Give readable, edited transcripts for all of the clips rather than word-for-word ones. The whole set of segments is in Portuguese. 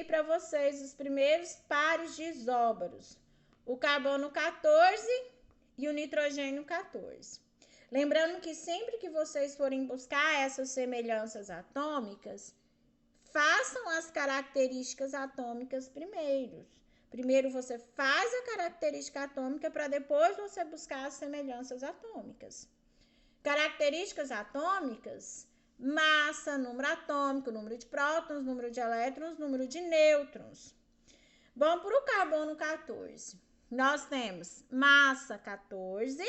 aí para vocês os primeiros pares de isóbaros. O carbono 14 e o nitrogênio 14. Lembrando que sempre que vocês forem buscar essas semelhanças atômicas, façam as características atômicas primeiro. Primeiro você faz a característica atômica para depois você buscar as semelhanças atômicas. Características atômicas: massa, número atômico, número de prótons, número de elétrons, número de nêutrons. Vamos para o carbono 14. Nós temos massa 14,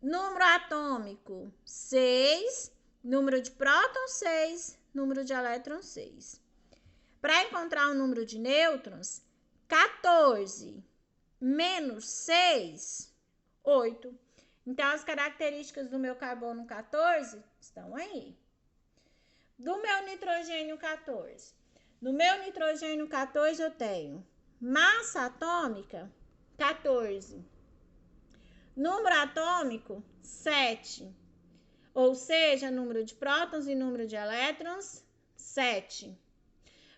número atômico 6, número de prótons 6, número de elétrons 6. Para encontrar o número de nêutrons, 14 menos 6, 8. Então, as características do meu carbono 14 estão aí. Do meu nitrogênio 14. No meu nitrogênio 14 eu tenho massa atômica 14. Número atômico 7. Ou seja, número de prótons e número de elétrons 7.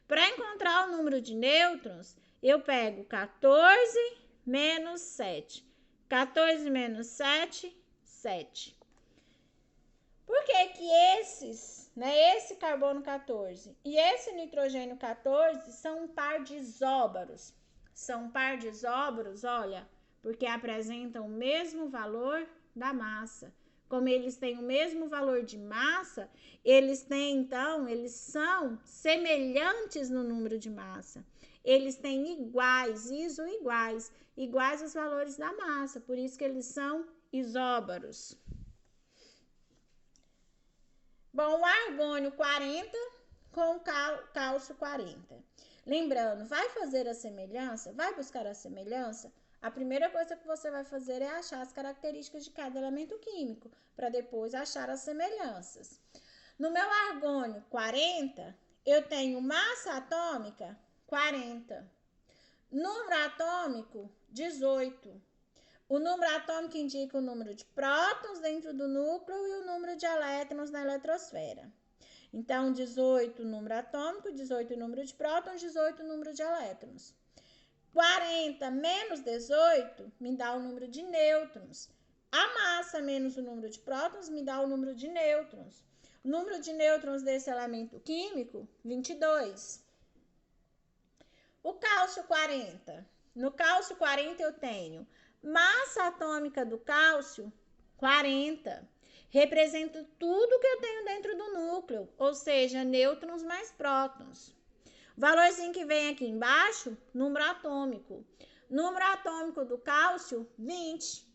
Para encontrar o número de nêutrons, eu pego 14 menos 7. 14 menos 7, 7. Por que que esse carbono 14 e esse nitrogênio 14 são um par de isóbaros? São um par de isóbaros, olha, porque apresentam o mesmo valor da massa. Como eles têm o mesmo valor de massa, eles são semelhantes no número de massa. Eles têm iguais, iguais aos valores da massa, por isso que eles são isóbaros. Bom, o argônio 40 com o cálcio 40. Lembrando, vai fazer a semelhança, vai buscar a semelhança, a primeira coisa que você vai fazer é achar as características de cada elemento químico, para depois achar as semelhanças. No meu argônio 40, eu tenho massa atômica 40. Número atômico 18. O número atômico indica o número de prótons dentro do núcleo e o número de elétrons na eletrosfera. Então, 18 número atômico, 18 número de prótons, 18 número de elétrons. 40 menos 18 me dá o número de nêutrons. A massa menos o número de prótons me dá o número de nêutrons. O número de nêutrons desse elemento químico, 22. O cálcio 40. No cálcio 40 eu tenho massa atômica do cálcio, 40. Representa tudo que eu tenho dentro do núcleo, ou seja, nêutrons mais prótons. O valorzinho que vem aqui embaixo, número atômico. Número atômico do cálcio, 20.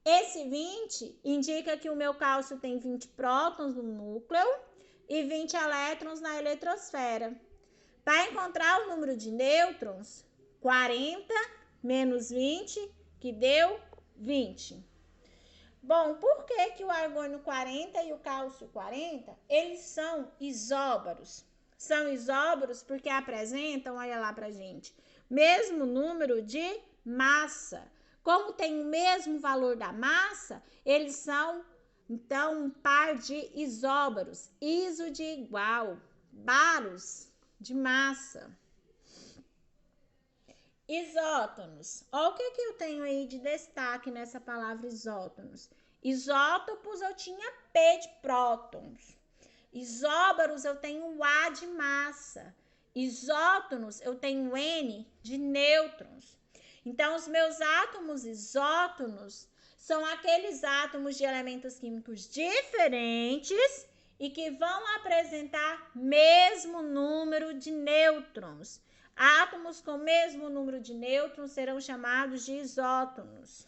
Esse 20 indica que o meu cálcio tem 20 prótons no núcleo e 20 elétrons na eletrosfera. Para encontrar o número de nêutrons, 40 menos 20, que deu 20. Bom, por que que o argônio 40 e o cálcio 40, eles são isóbaros? São isóbaros porque apresentam, olha lá pra gente, mesmo número de massa. Como tem o mesmo valor da massa, eles são, então, um par de isóbaros. Iso de igual, baros de massa. Isótonos. Olha o que eu tenho aí de destaque nessa palavra isótonos. Isótopos eu tinha P de prótons. Isóbaros eu tenho A de massa. Isótonos eu tenho N de nêutrons. Então, os meus átomos isótonos são aqueles átomos de elementos químicos diferentes e que vão apresentar mesmo número de nêutrons. Átomos com mesmo número de nêutrons serão chamados de isótonos.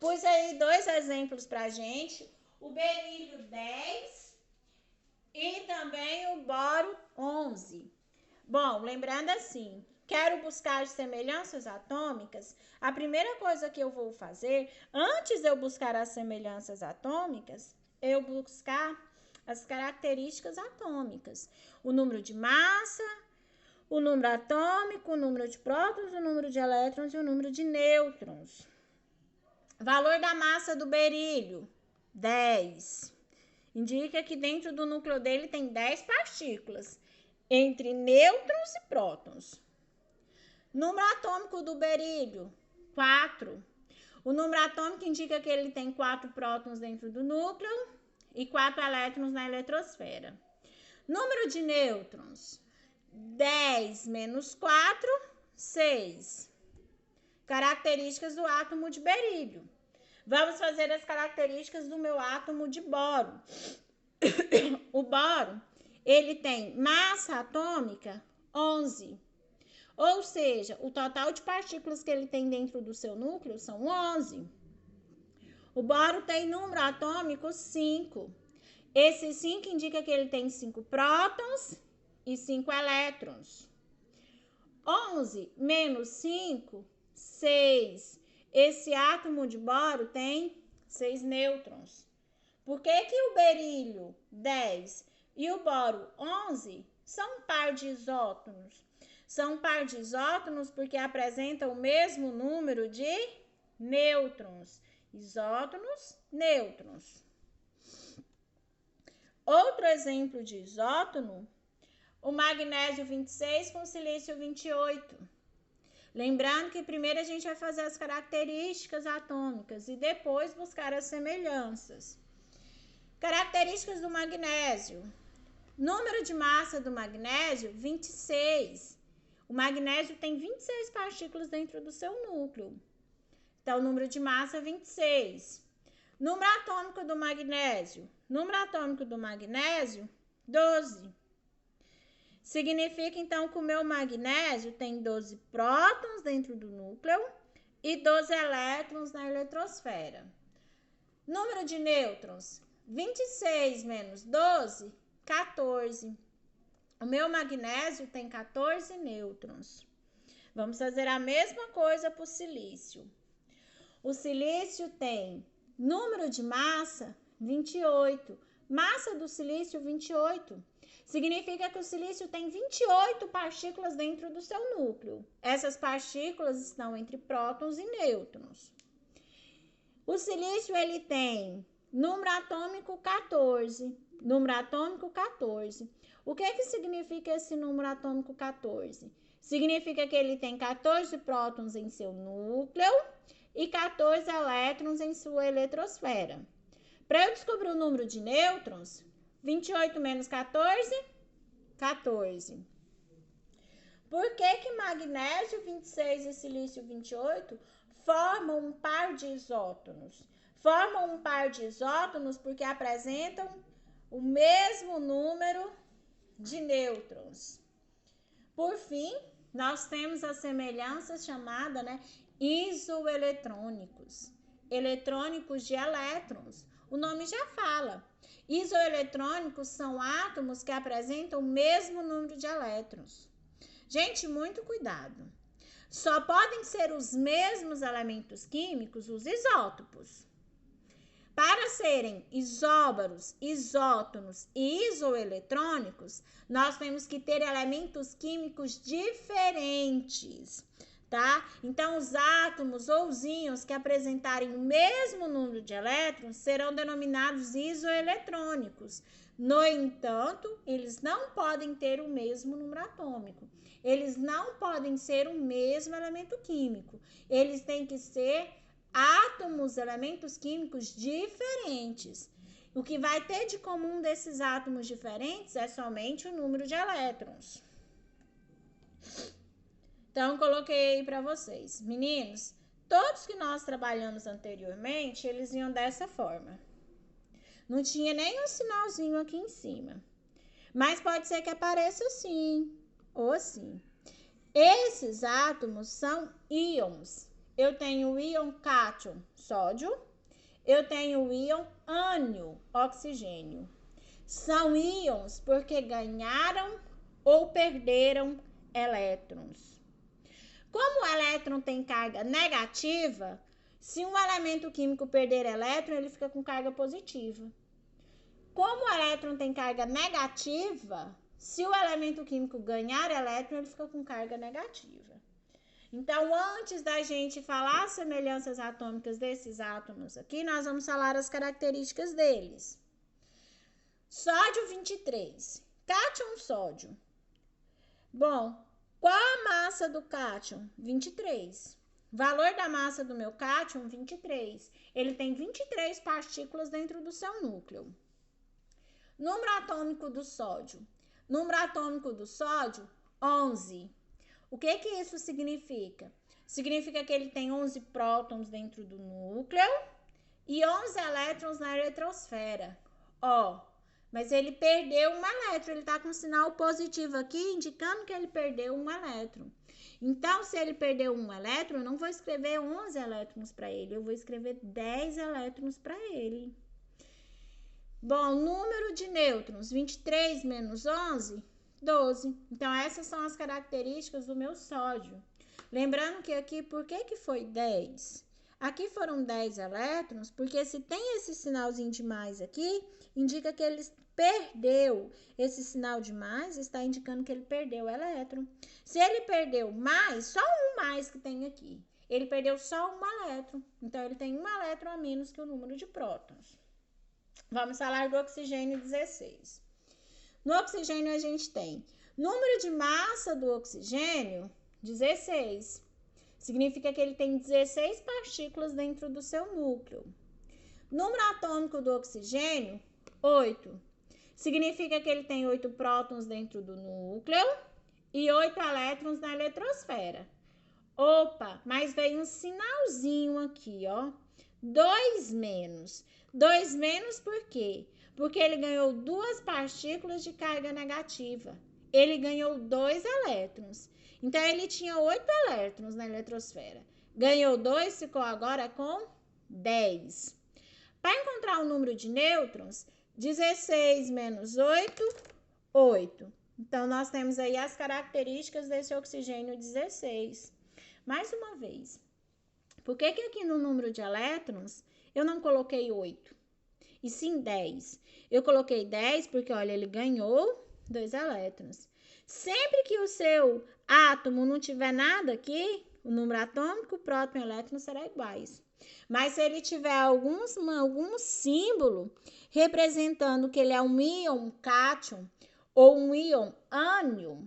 Pus aí 2 exemplos pra gente. O berílio 10 e também o boro 11. Bom, lembrando assim, quero buscar semelhanças atômicas, a primeira coisa que eu vou fazer, antes de eu buscar as semelhanças atômicas, eu buscar as características atômicas. O número de massa, o número atômico, o número de prótons, o número de elétrons e o número de nêutrons. Valor da massa do berílio, 10. Indica que dentro do núcleo dele tem 10 partículas. entre nêutrons e prótons. Número atômico do berílio, 4. O número atômico indica que ele tem 4 prótons dentro do núcleo e 4 elétrons na eletrosfera. Número de nêutrons, 10 menos 4, 6. Características do átomo de berílio. Vamos fazer as características do meu átomo de boro. O boro, ele tem massa atômica 11. Ou seja, o total de partículas que ele tem dentro do seu núcleo são 11. O boro tem número atômico 5. Esse 5 indica que ele tem 5 prótons e 5 elétrons. 11 menos 5, 6. Esse átomo de boro tem 6 nêutrons. Por que que o berílio 10 e o boro 11 são par de isótonos? São par de isótonos porque apresentam o mesmo número de nêutrons. Isótonos, nêutrons. Outro exemplo de isótono, o magnésio 26 com silício 28. Lembrando que primeiro a gente vai fazer as características atômicas e depois buscar as semelhanças. Características do magnésio. Número de massa do magnésio, 26. O magnésio tem 26 partículas dentro do seu núcleo. Então, o número de massa, 26. Número atômico do magnésio. Número atômico do magnésio, 12. Significa, então, que o meu magnésio tem 12 prótons dentro do núcleo e 12 elétrons na eletrosfera. Número de nêutrons, 26 menos 12, 14. O meu magnésio tem 14 nêutrons. Vamos fazer a mesma coisa para o silício. O silício tem número de massa, 28. Massa do silício, 28. Significa que o silício tem 28 partículas dentro do seu núcleo. Essas partículas estão entre prótons e nêutrons. O silício, ele tem número atômico 14. Número atômico 14. O que significa esse número atômico 14? Significa que ele tem 14 prótons em seu núcleo e 14 elétrons em sua eletrosfera. Para eu descobrir o número de nêutrons, 28 menos 14, 14. Por que magnésio 26 e silício 28 formam um par de isótonos? Formam um par de isótonos porque apresentam o mesmo número de nêutrons. Por fim, nós temos as semelhanças chamadas, isoeletrônicos. Eletrônicos de elétrons. O nome já fala. Isoeletrônicos são átomos que apresentam o mesmo número de elétrons. Gente, muito cuidado. Só podem ser os mesmos elementos químicos os isótopos. Para serem isóbaros, isótonos e isoeletrônicos, nós temos que ter elementos químicos diferentes, tá? Então, os átomos ou os íons que apresentarem o mesmo número de elétrons serão denominados isoeletrônicos. No entanto, eles não podem ter o mesmo número atômico. Eles não podem ser o mesmo elemento químico. Eles têm que ser átomos, elementos químicos diferentes. O que vai ter de comum desses átomos diferentes é somente o número de elétrons. Então, coloquei aí para vocês. Meninos, todos que nós trabalhamos anteriormente, eles iam dessa forma. Não tinha nem um sinalzinho aqui em cima. Mas pode ser que apareça assim, ou assim. Esses átomos são íons. Eu tenho o íon cátion, sódio. Eu tenho o íon ânion, oxigênio. São íons porque ganharam ou perderam elétrons. Como o elétron tem carga negativa, se um elemento químico perder elétron, ele fica com carga positiva. Como o elétron tem carga negativa, se o elemento químico ganhar elétron, ele fica com carga negativa. Então, antes da gente falar as semelhanças atômicas desses átomos aqui, nós vamos falar as características deles. Sódio 23. Cátion sódio. Bom, qual a massa do cátion? 23. Valor da massa do meu cátion, 23. Ele tem 23 partículas dentro do seu núcleo. Número atômico do sódio. Número atômico do sódio, 11. O que isso significa? Significa que ele tem 11 prótons dentro do núcleo e 11 elétrons na eletrosfera. Mas ele perdeu um elétron, ele está com um sinal positivo aqui, indicando que ele perdeu um elétron. Então, se ele perdeu um elétron, eu não vou escrever 11 elétrons para ele, eu vou escrever 10 elétrons para ele. Bom, número de nêutrons, 23 menos 11, 12. Então, essas são as características do meu sódio. Lembrando que aqui, por que foi 10? Aqui foram 10 elétrons, porque se tem esse sinalzinho de mais aqui, indica que ele perdeu. Esse sinal de mais está indicando que ele perdeu o elétron. Se ele perdeu mais, só um mais que tem aqui. Ele perdeu só um elétron. Então, ele tem um elétron a menos que o número de prótons. Vamos falar do oxigênio 16. No oxigênio, a gente tem número de massa do oxigênio, 16. Significa que ele tem 16 partículas dentro do seu núcleo. Número atômico do oxigênio, 8. Significa que ele tem 8 prótons dentro do núcleo e 8 elétrons na eletrosfera. Opa, mas veio um sinalzinho aqui, ó. 2 menos. 2 menos por quê? Porque ele ganhou 2 partículas de carga negativa. Ele ganhou 2 elétrons. Então, ele tinha 8 elétrons na eletrosfera. Ganhou 2, ficou agora com 10. Para encontrar o número de nêutrons, 16 menos 8, 8. Então, nós temos aí as características desse oxigênio 16. Mais uma vez, por que aqui no número de elétrons eu não coloquei 8? E sim 10. Eu coloquei 10 porque, olha, ele ganhou 2 elétrons. Sempre que o seu átomo não tiver nada aqui, o número atômico, próton e elétron serão iguais. Mas se ele tiver algum símbolo representando que ele é um íon cátion ou um íon ânion,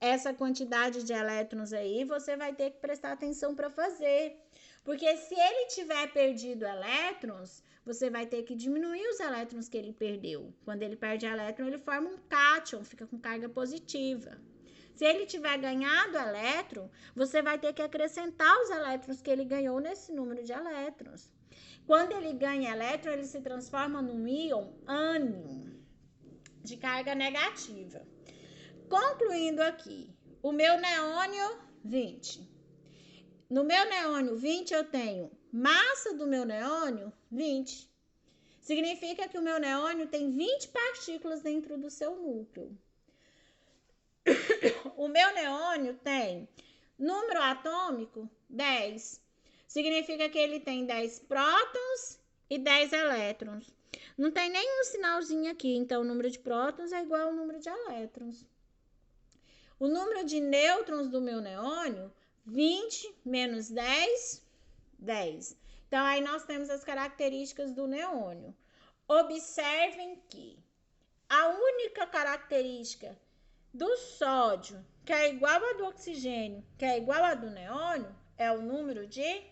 essa quantidade de elétrons aí, você vai ter que prestar atenção para fazer. Porque se ele tiver perdido elétrons, você vai ter que diminuir os elétrons que ele perdeu. Quando ele perde elétron, ele forma um cátion, fica com carga positiva. Se ele tiver ganhado elétron, você vai ter que acrescentar os elétrons que ele ganhou nesse número de elétrons. Quando ele ganha elétron, ele se transforma num íon ânion, de carga negativa. Concluindo aqui, o meu neônio 20. No meu neônio 20, eu tenho massa do meu neônio 20. Significa que o meu neônio tem 20 partículas dentro do seu núcleo. O meu neônio tem número atômico 10. Significa que ele tem 10 prótons e 10 elétrons. Não tem nenhum sinalzinho aqui, então o número de prótons é igual ao número de elétrons. O número de nêutrons do meu neônio, 20 menos 10, 10. Então, aí nós temos as características do neônio. Observem que a única característica do sódio, que é igual a do oxigênio, que é igual a do neônio, é o número de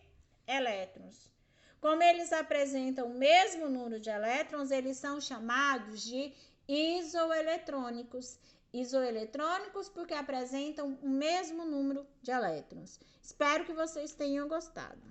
elétrons. Como eles apresentam o mesmo número de elétrons, eles são chamados de isoeletrônicos. Isoeletrônicos porque apresentam o mesmo número de elétrons. Espero que vocês tenham gostado.